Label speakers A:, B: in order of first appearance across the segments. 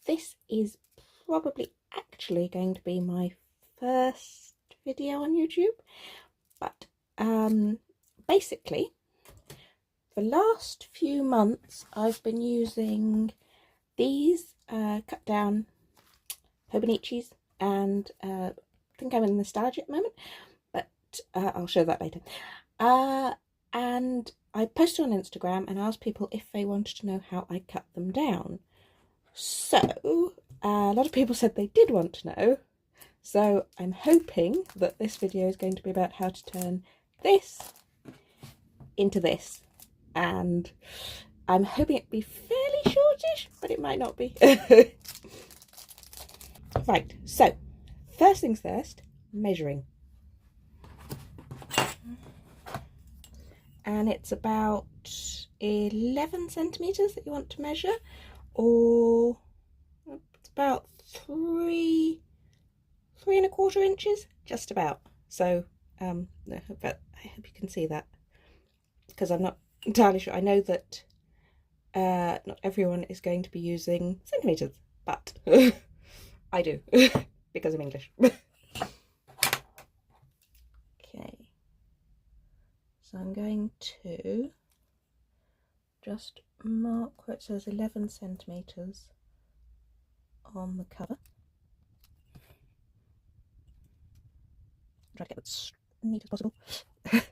A: this is probably actually going to be my first video on YouTube, but basically the last few months I've been using these cut down Hobonichis, and I think I'm in nostalgia at the moment, but I'll show that later. And I posted on Instagram and asked people if they wanted to know how I cut them down. So a lot of people said they did want to know. So I'm hoping that this video is going to be about how to turn this into this. And I'm hoping it'd be fairly shortish, but it might not be. Right, so first things first, measuring. And it's about 11 centimetres that you want to measure, or it's about 3.25 inches, just about. So but I hope you can see that, because I'm not entirely sure. I know that not everyone is going to be using centimetres, but I do because I'm English. Okay, so I'm going to just mark where it says 11 centimetres on the cover. Try to get it as neat as possible. That's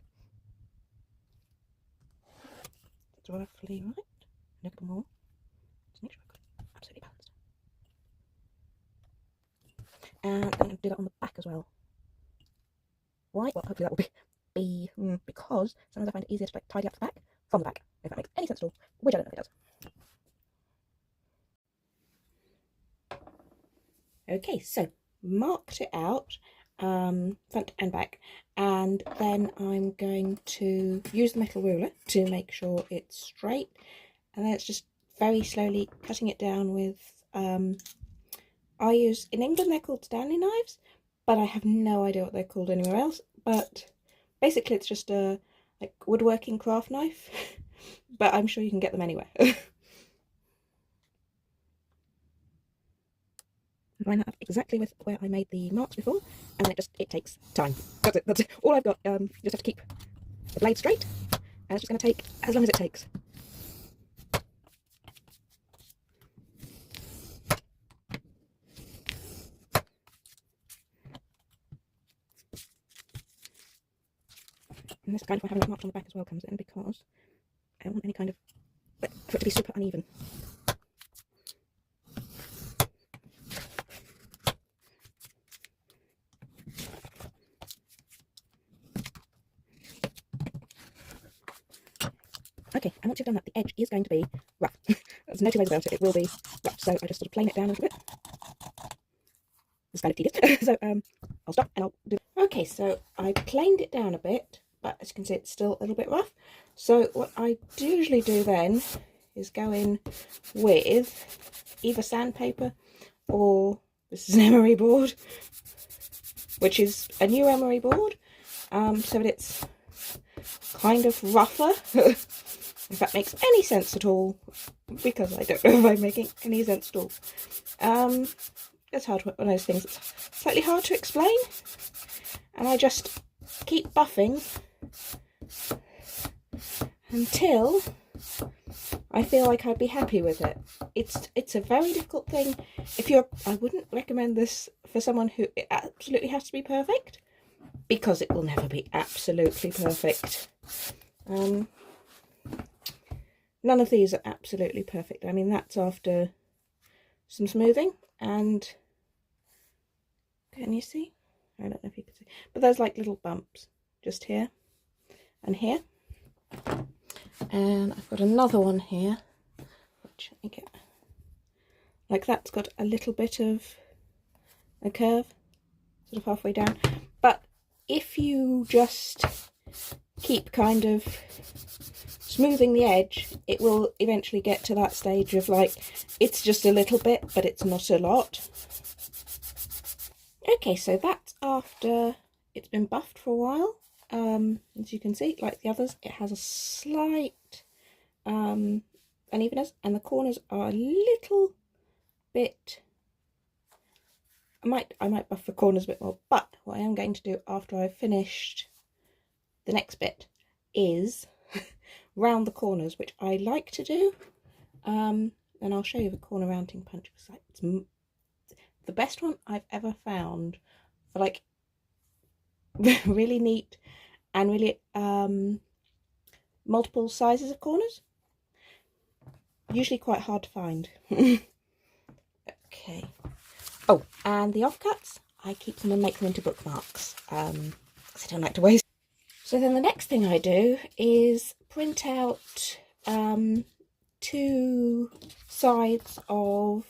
A: roughly right. A little more. Just make sure I've got it absolutely balanced. And I'm going to do that on the back as well. Why? Well, hopefully that will be because sometimes I find it easier to like tidy up the back from the back, if that makes any sense at all, which I don't know if it does. Okay, so marked it out, front and back, and then I'm going to use the metal ruler to make sure it's straight, and then it's just very slowly cutting it down with, I use, in England they're called Stanley knives, but I have no idea what they're called anywhere else. But basically it's just a like woodworking craft knife, but I'm sure you can get them anywhere. Line that up exactly with where I made the marks before, and it takes time. That's it. That's it. All I've got. You just have to keep the blade straight, and it's just going to take as long as it takes. And this kind of why having it marked on the back as well comes in, because I don't want any kind of for it to be super uneven. Okay, and once you've done that, the edge is going to be rough. There's no two ways about it. It will be rough. So I just sort of plane it down a little bit. It's kind of tedious. So I'll stop and I'll do. Okay, so I planed it down a bit, but as you can see, it's still a little bit rough. So what I usually do then is go in with either sandpaper or this is an emery board, which is a new emery board, so that it's kind of rougher. If that makes any sense at all, because I don't know if I'm making any sense at all. It's hard, one of those things. It's slightly hard to explain, and I just keep buffing until I feel like I'd be happy with it. It's a very difficult thing. I wouldn't recommend this for someone who it absolutely has to be perfect, because it will never be absolutely perfect. None of these are absolutely perfect. I mean, that's after some smoothing, and can you see? I don't know if you can see, but there's like little bumps just here and here. And I've got another one here, which I get like that's got a little bit of a curve, sort of halfway down. But if you just keep kind of smoothing the edge, it will eventually get to that stage of like, it's just a little bit, but it's not a lot. Okay, so that's after it's been buffed for a while. As you can see, like the others, it has a slight unevenness, and the corners are a little bit, I might buff the corners a bit more, but what I am going to do after I've finished the next bit is round the corners, which I like to do. And I'll show you the corner rounding punch, because it's the best one I've ever found for like really neat and really multiple sizes of corners. Usually quite hard to find. Okay. Oh, and the offcuts, I keep them and make them into bookmarks. I don't like to waste. So then the next thing I do is print out 2 sides of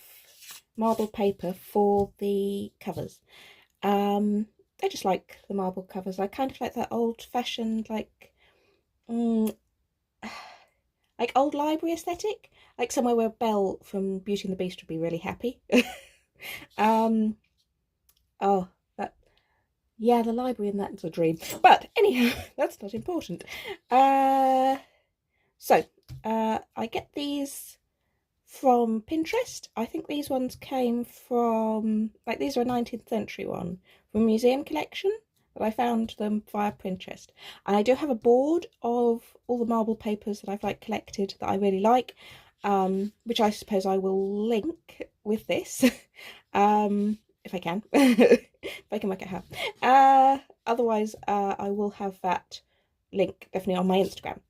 A: marble paper for the covers. I just like the marble covers. I kind of like that old-fashioned, like old library aesthetic, like somewhere where Belle from Beauty and the Beast would be really happy. Oh, that, yeah, the library and that's a dream. But anyhow, that's not important. I get these from Pinterest. I think these ones came from, like, these are a 19th century one from a museum collection, but I found them via Pinterest. And I do have a board of all the marble papers that I've like collected that I really like, which I suppose I will link with this. If I can, if I can work it out. Otherwise, I will have that link definitely on my Instagram.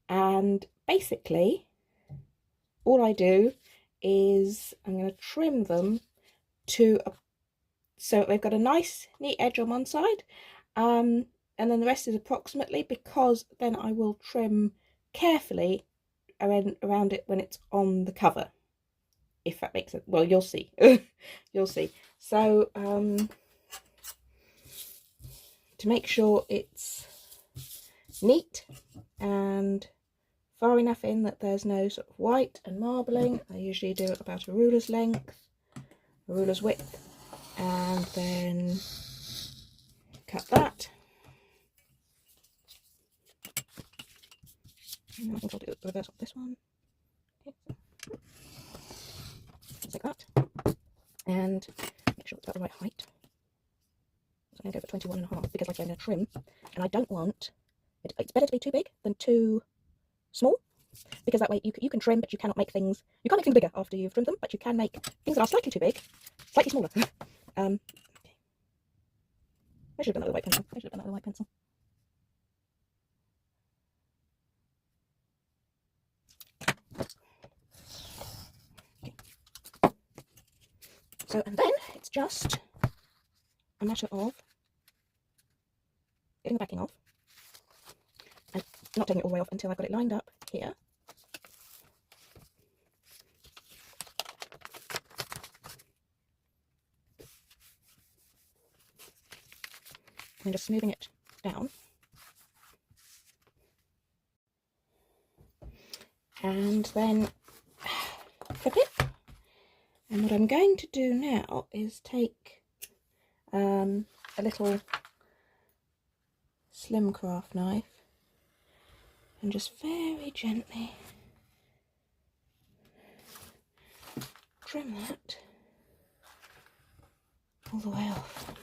A: And basically, all I do is I'm going to trim them so they've got a nice neat edge on one side, and then the rest is approximately, because then I will trim carefully around it when it's on the cover, if that makes sense. Well, you'll see. You'll see. So to make sure it's neat and far enough in that there's no sort of white and marbling, I usually do about a ruler's length, a ruler's width, and then cut that. And I think I'll do the reverse of this one. Okay. Just like that. And make sure it's about the right height. So I'm going to go for 21.5 because, like, I'm going to trim, and I don't want it. It's better to be too big than too small, because that way you can trim, but you cannot make things. You can't make things bigger after you've trimmed them, but you can make things that are slightly too big slightly smaller. Okay. I should have done that with a white pencil. I should have done that with a white pencil. Okay. So, and then it's just a matter of getting the backing off and not taking it all the way off until I've got it lined up here. And just smoothing it down. And then flip it. And what I'm going to do now is take a little slim craft knife and just very gently trim that all the way off.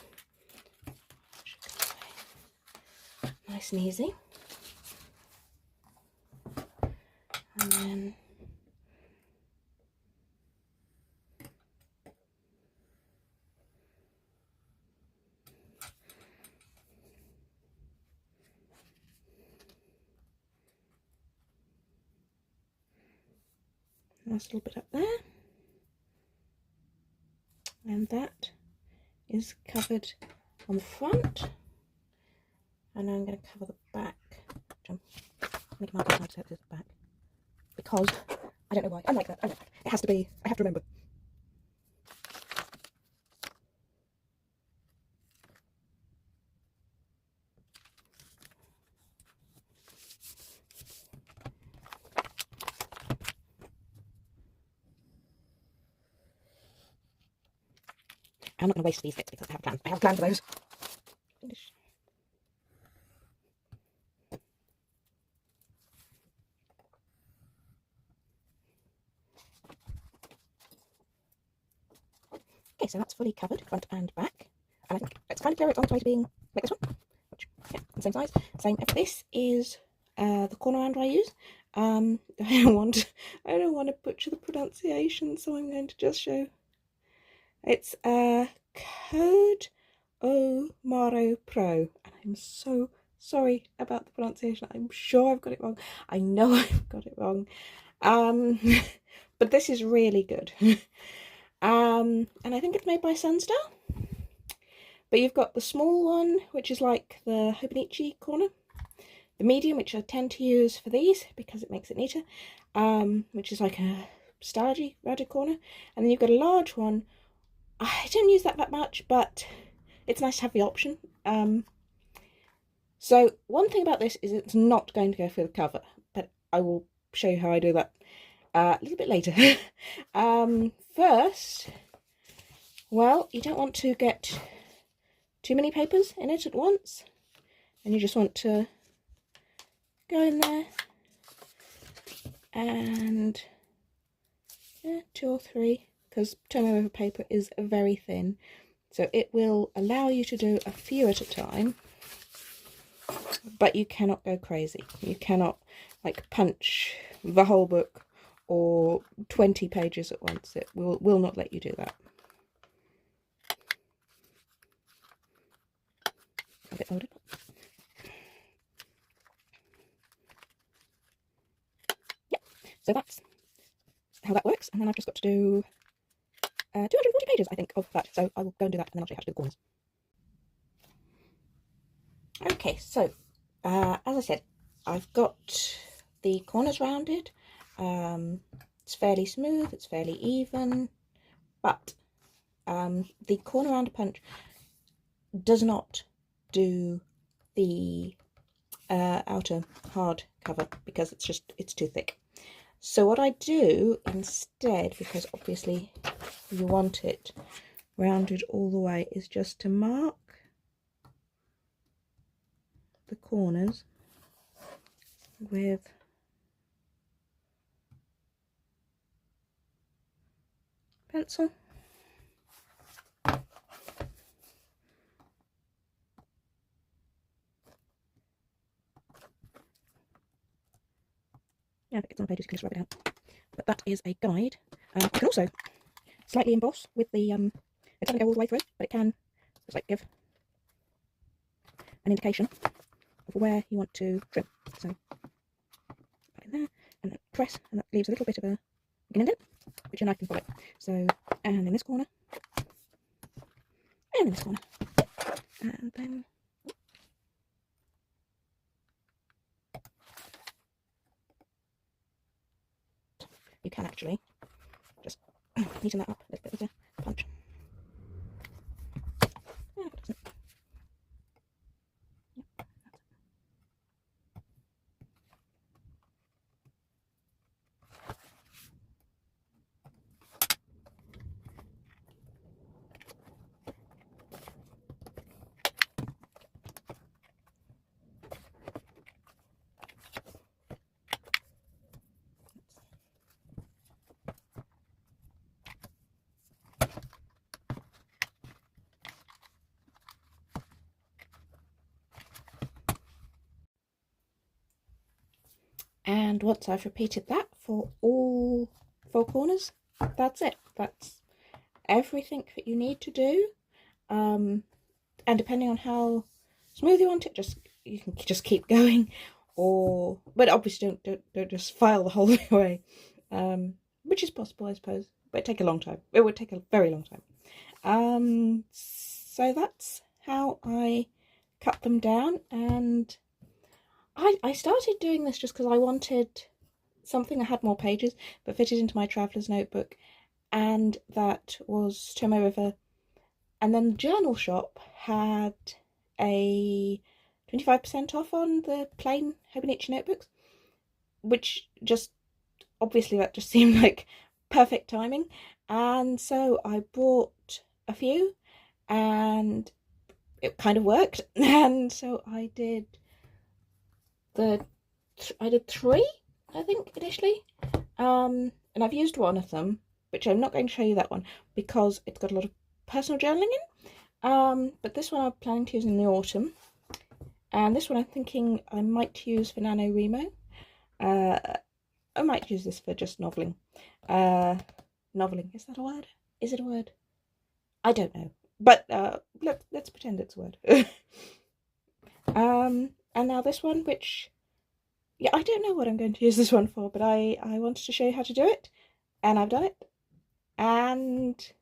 A: Nice and easy. And then nice little bit up there, and that is covered on the front, and I'm going to cover the back. I'm making my like so the back, because I don't know why. I like that. I like that. It has to be. I have to remember. I'm not going to waste these bits because I have a plan. I have a plan for those. Okay, so that's fully covered, front and back. And I think it's kind of clear it's on its way to being like this one, which, yeah, the same size. Same. If this is the corner round I use. I don't want to butcher the pronunciation, so I'm going to just show. It's Code O Maro Pro, and I'm so sorry about the pronunciation. I'm sure I've got it wrong. I know I've got it wrong. But this is really good. And I think it's made by Sunstar. But you've got the small one, which is like the Hobonichi corner. The medium, which I tend to use for these because it makes it neater, which is like a stargy rounded corner. And then you've got a large one. I don't use that much, but it's nice to have the option. So one thing about this is it's not going to go through the cover, but I will show you how I do that a little bit later. First, well, you don't want to get too many papers in it at once, and you just want to go in there and 2 or 3, because toner over paper is very thin, so it will allow you to do a few at a time, but you cannot go crazy. You cannot like punch the whole book or 20 pages at once. It will not let you do that. A bit older. Yeah, so that's how that works, and then I've just got to do 240 pages, I think, of that. So I will go and do that, and then I'll show you how to do the corners. Okay, so as I said, I've got the corners rounded. It's fairly smooth, it's fairly even, but the corner round punch does not do the outer hard cover because it's too thick. So what I do instead, because obviously you want it rounded all the way, is just to mark the corners with pencil. Yeah, if it gets on the pages, you can just rub it out. But that is a guide. You can also slightly emboss with the, it doesn't go all the way through, but it can just like give an indication of where you want to trim. So, put in there, and then press, and that leaves a little bit of a indent, which your knife can follow. So, and in this corner, and in this corner, and then you can actually just neaten that up a little bit with a punch. Yeah, it doesn't. And once I've repeated that for all 4 corners, that's it. That's everything that you need to do. And depending on how smooth you want it, you can just keep going, but obviously don't just file the whole way, which is possible, I suppose, but it'd take a long time. It would take a very long time. So that's how I cut them down, and I started doing this just because I wanted something that had more pages but fitted into my traveller's notebook, and that was Tomo River. And then the journal shop had a 25% off on the plain Hobonichi notebooks, which just, obviously that just seemed like perfect timing. And so I bought a few, and it kind of worked. And so I did 3, I think, initially. And I've used one of them, which I'm not going to show you that one because it's got a lot of personal journaling in. But this one I'm planning to use in the autumn. And this one I'm thinking I might use for NaNoWriMo. I might use this for just novelling. Novelling, is that a word? Is it a word? I don't know. But let's pretend it's a word. And now this one, which, yeah, I don't know what I'm going to use this one for, but I wanted to show you how to do it, and I've done it. And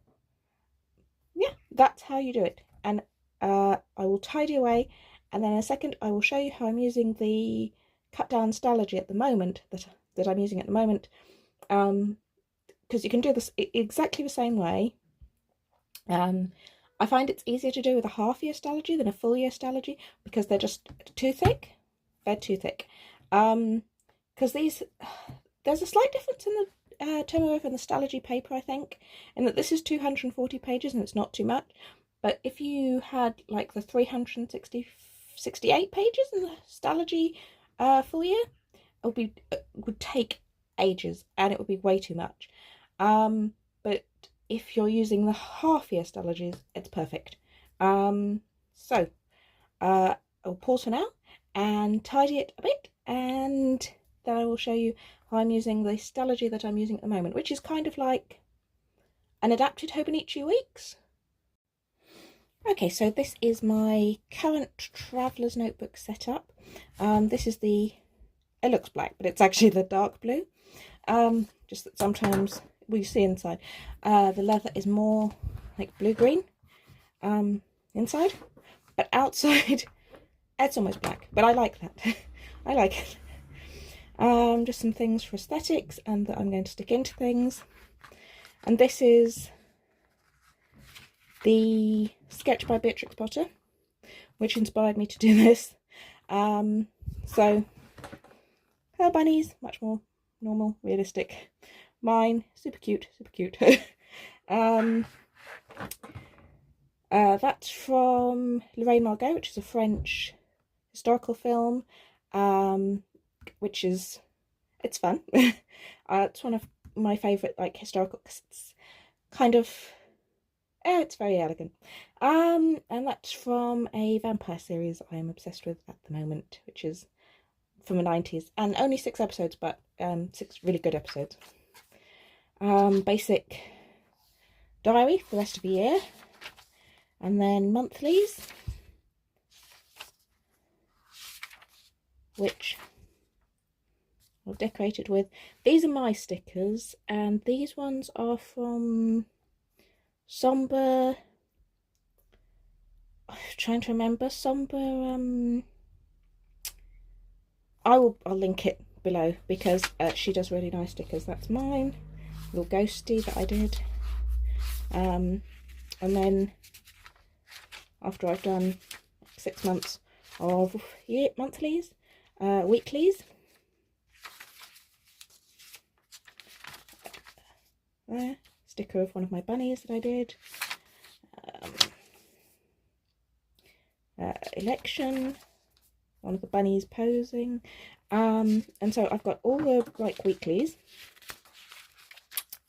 A: yeah, that's how you do it. And I will tidy away, and then in a second I will show you how I'm using the cut down Stalogy at the moment, that I'm using at the moment, because you can do this exactly the same way. I find it's easier to do with a half-year Stalogy than a full-year Stalogy, because they're just too thick. They're too thick. Because there's a slight difference in the Tomograph and the Stalogy paper, I think, in that this is 240 pages and it's not too much. But if you had like the 368 pages in the Stalogy full year, it would take ages and it would be way too much. But if you're using the half-year Stalogies, it's perfect. So I'll pause for now and tidy it a bit, and then I will show you how I'm using the Stalogy that I'm using at the moment, which is kind of like an adapted Hobonichi Weeks. Okay, so this is my current Traveller's Notebook setup. This is it looks black, but it's actually the dark blue. Just that sometimes we see inside. The leather is more like blue-green inside, but outside it's almost black, but I like that. I like it. Just some things for aesthetics and that I'm going to stick into things. And this is the sketch by Beatrix Potter, which inspired me to do this. So her bunnies, much more normal, realistic. Mine, super cute, super cute. That's from Lorraine Margot, which is a French historical film, which is, it's fun. It's one of my favourite, like, historical, cause it's kind of, it's very elegant. And that's from a vampire series I am obsessed with at the moment, which is from the 90s, and only 6 episodes, but 6 really good episodes. Basic diary for the rest of the year, and then monthlies, which I've decorated with. These are my stickers, and these ones are from Somber. I'm trying to remember Somber. I'll link it below because she does really nice stickers. That's mine, little ghosty that I did. And then after I've done 6 months of monthlies, weeklies. There, sticker of one of my bunnies that I did. Election, one of the bunnies posing. And so I've got all the like weeklies,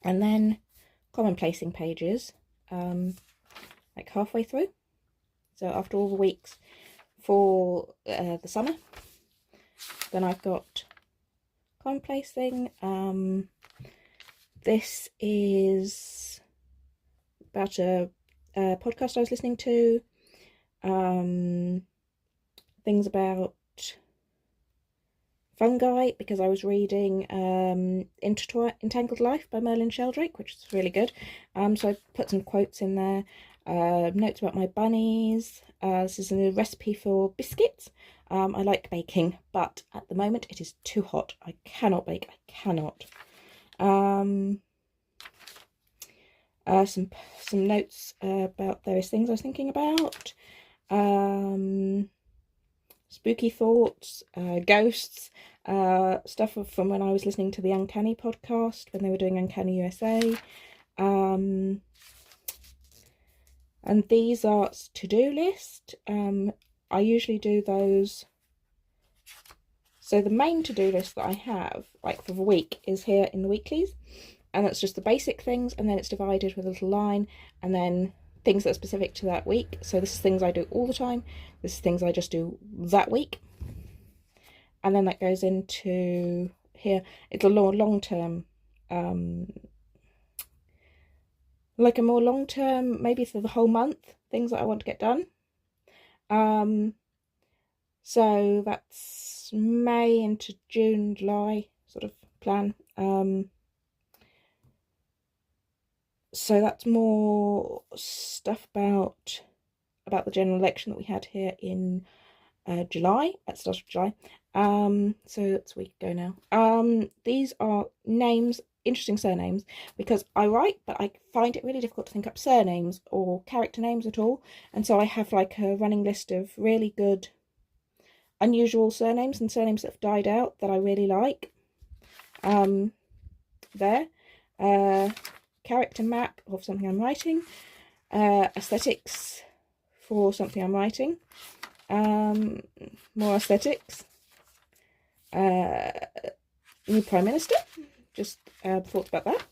A: and then commonplacing pages, like halfway through. So after all the weeks for the summer, then I've got commonplacing. This is about a podcast I was listening to. Things about fungi, because I was reading Entangled Life by Merlin Sheldrake, which is really good. So I put some quotes in there. Notes about my bunnies. This is a recipe for biscuits. I like baking, but at the moment it is too hot. I cannot bake. I cannot. Some notes about various things I was thinking about. Spooky thoughts, ghosts, stuff from when I was listening to the Uncanny podcast when they were doing Uncanny USA. And these are to-do list. I usually do those. So the main to-do list that I have, like for the week, is here in the weeklies. And that's just the basic things, and then it's divided with a little line, and then things that are specific to that week. So this is things I do all the time. This is things I just do that week. And then that goes into here. It's a long-term, like a more long-term, maybe for the whole month, things that I want to get done. So that's May into June, July sort of plan. So that's more stuff about the general election that we had here in July, at the start of July. So it's a week ago now. These are names, interesting surnames, because I write, but I find it really difficult to think up surnames or character names at all. And so I have like a running list of really good, unusual surnames and surnames that have died out that I really like. There. Character map of something I'm writing. Aesthetics for something I'm writing. More aesthetics. New Prime Minister. Just thought about that.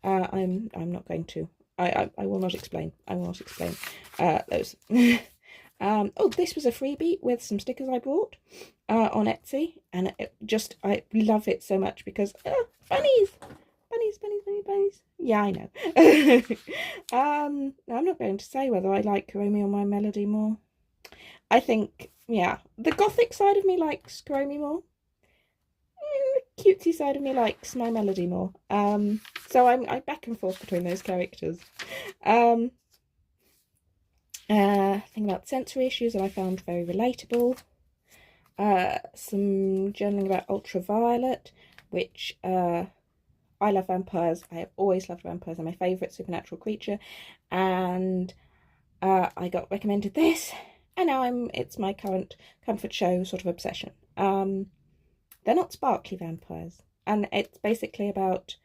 A: I'm not going to. I will not explain. I will not explain those. Oh, this was a freebie with some stickers I bought on Etsy, and I love it so much because bunnies. Yeah, I know. I'm not going to say whether I like Kuromi or My Melody more. I think, yeah, the gothic side of me likes Kuromi more. The cutesy side of me likes My Melody more. So I'm back and forth between those characters. Thing about sensory issues that I found very relatable. Some journaling about ultraviolet, which I love vampires. I have always loved vampires. They're my favourite supernatural creature. And I got recommended this. And now it's my current comfort show sort of obsession. They're not sparkly vampires. And it's basically about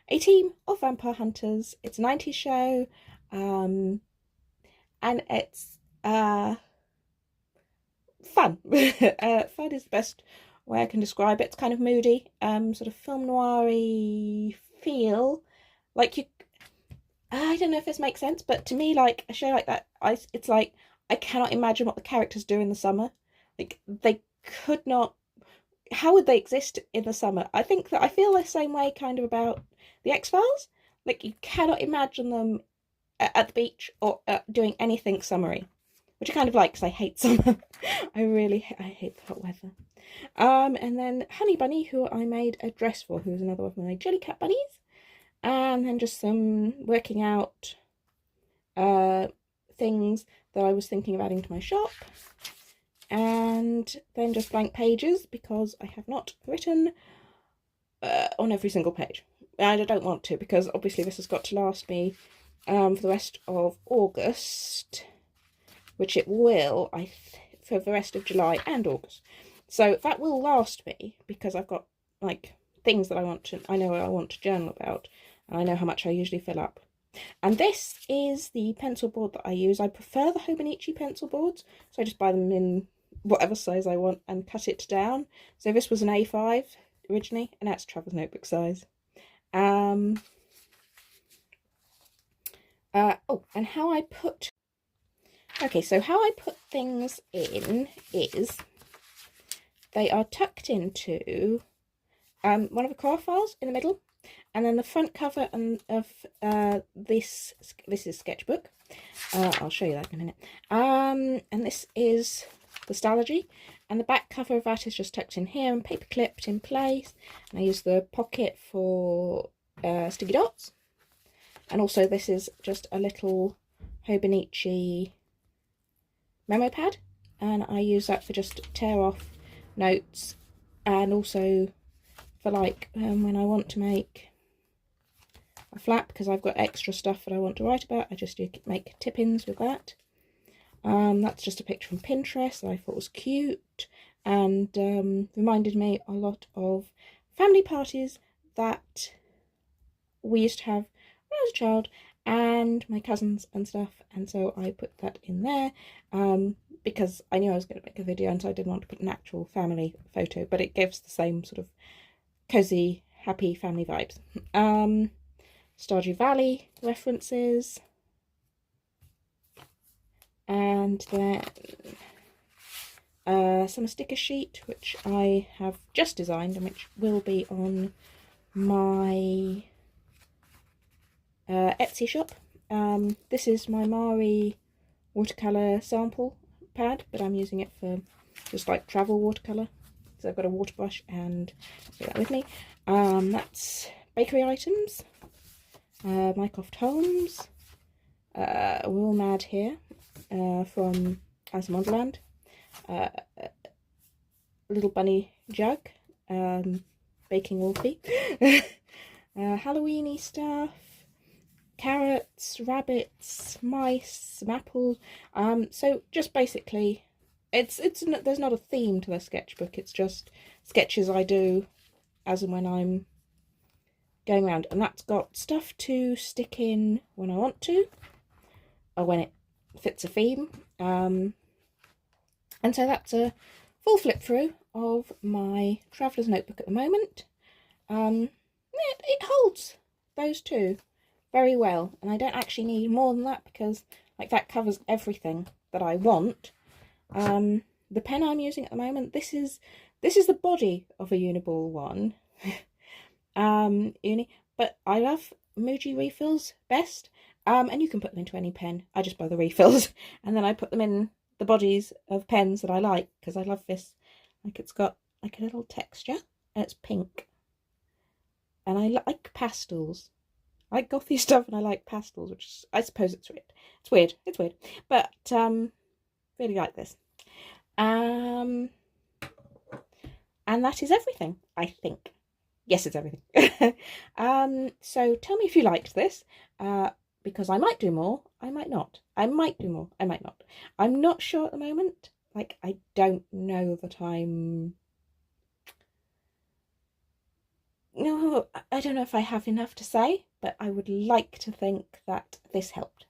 A: a team of vampire hunters. It's a 90s show. And it's fun. Fun is the best way I can describe it. It's kind of moody, sort of film noir-y feel. Like I don't know if this makes sense, but to me, like a show like that, it's like I cannot imagine what the characters do in the summer. Like they could not. How would they exist in the summer? I think that I feel the same way kind of about the X-Files. Like you cannot imagine them at the beach or doing anything summery, which I kind of like because I hate summer. I hate the hot weather. And then Honey Bunny, who I made a dress for, who's another one of my Jellycat bunnies. And then just some working out things that I was thinking of adding to my shop. And then just blank pages because I have not written on every single page. And I don't want to because obviously this has got to last me for the rest of August, which it will, for the rest of July and August. So that will last me because I've got like things that I know I want to journal about, and I know how much I usually fill up. And this is the pencil board that I use. I prefer the Hobonichi pencil boards, so I just buy them in whatever size I want and cut it down. So this was an A5 originally, and that's travel notebook size. Oh, and how I put... Okay, so how I put things in is they are tucked into one of the craft files in the middle, and then the front cover of this is sketchbook. I'll show you that in a minute. And this is the Stalogy, and the back cover of that is just tucked in here and paper clipped in place. And I use the pocket for sticky dots. And also this is just a little Hobonichi memo pad, and I use that for just tear off notes, and also for like when I want to make a flap because I've got extra stuff that I want to write about. I just make tip-ins with that. That's just a picture from Pinterest that I thought was cute and reminded me a lot of family parties that we used to have when I was a child, and my cousins and stuff, and so I put that in there because I knew I was going to make a video, and so I didn't want to put an actual family photo, but it gives the same sort of cozy, happy family vibes. Stardew Valley references, and then some sticker sheet, which I have just designed and which will be on my Etsy shop. This is my Mari watercolour sample pad, but I'm using it for just like travel watercolour. So I've got a water brush and take that with me. That's bakery items, Mycroft Holmes, Wool Mad here from Alice in Wonderland, little bunny jug, baking Wolfie, Halloweeny stuff, carrots, rabbits, mice, some apples. So just basically, there's not a theme to the sketchbook. It's just sketches I do as and when I'm going around, and that's got stuff to stick in when I want to, or when it fits a theme. And so that's a full flip through of my traveller's notebook at the moment. It holds those two very well, and I don't actually need more than that because like that covers everything that I want. The pen I'm using at the moment, this is the body of a Uniball one. But I love Muji refills best. And you can put them into any pen. I just buy the refills and then I put them in the bodies of pens that I like, because I love this. Like, it's got like a little texture and it's pink. And I like pastels. I like gothy stuff and I like pastels, which is, I suppose it's weird. It's weird. But really like this. And that is everything, I think. Yes, it's everything. So tell me if you liked this, because I might do more, I might not. I might do more, I might not. I'm not sure at the moment. Like, I don't know that I'm... No, I don't know if I have enough to say, but I would like to think that this helped.